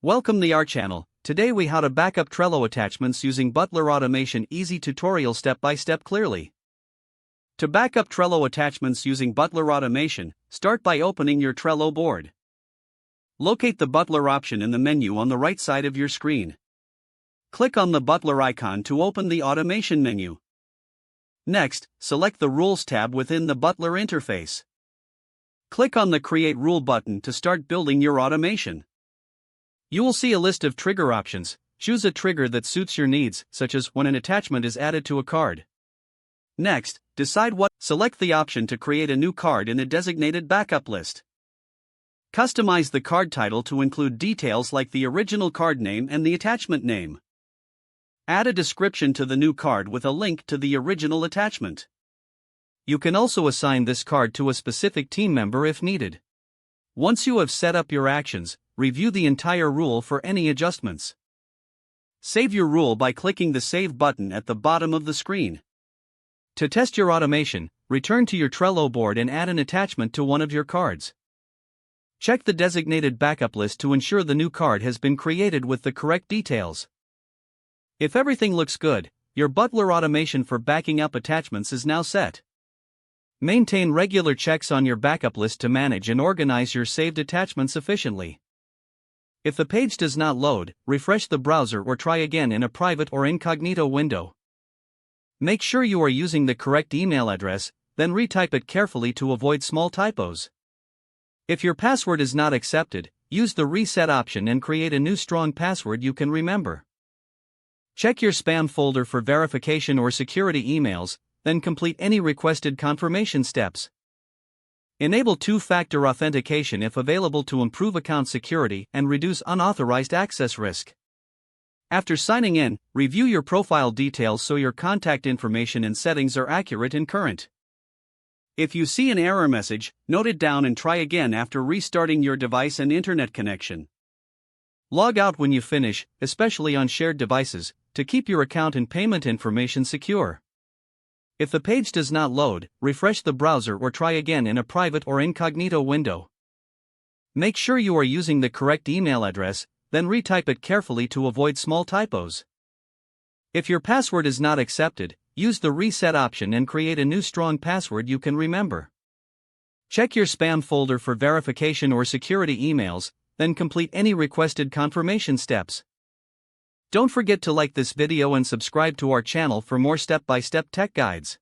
Welcome to our channel. Today we how to backup Trello attachments using Butler automation. Easy tutorial step by step clearly. To backup Trello attachments using Butler automation, start by opening your Trello board. Locate the Butler option in the menu on the right side of your screen. Click on the Butler icon to open the automation menu. Next, select the Rules tab within the Butler interface. Click on the Create Rule button to start building your automation. You will see a list of trigger options. Choose a trigger that suits your needs, such as when an attachment is added to a card. Next, select the option to create a new card in a designated backup list. Customize the card title to include details like the original card name and the attachment name. Add a description to the new card with a link to the original attachment. You can also assign this card to a specific team member if needed. Once you have set up your actions, review the entire rule for any adjustments. Save your rule by clicking the Save button at the bottom of the screen. To test your automation, return to your Trello board and add an attachment to one of your cards. Check the designated backup list to ensure the new card has been created with the correct details. If everything looks good, your Butler automation for backing up attachments is now set. Maintain regular checks on your backup list to manage and organize your saved attachments efficiently. If the page does not load, refresh the browser or try again in a private or incognito window. Make sure you are using the correct email address, then retype it carefully to avoid small typos. If your password is not accepted, use the reset option and create a new strong password you can remember. Check your spam folder for verification or security emails, then complete any requested confirmation steps. Enable two-factor authentication if available to improve account security and reduce unauthorized access risk. After signing in, review your profile details so your contact information and settings are accurate and current. If you see an error message, note it down and try again after restarting your device and internet connection. Log out when you finish, especially on shared devices, to keep your account and payment information secure. If the page does not load, refresh the browser or try again in a private or incognito window. Make sure you are using the correct email address, then retype it carefully to avoid small typos. If your password is not accepted, use the reset option and create a new strong password you can remember. Check your spam folder for verification or security emails, then complete any requested confirmation steps. Don't forget to like this video and subscribe to our channel for more step-by-step tech guides.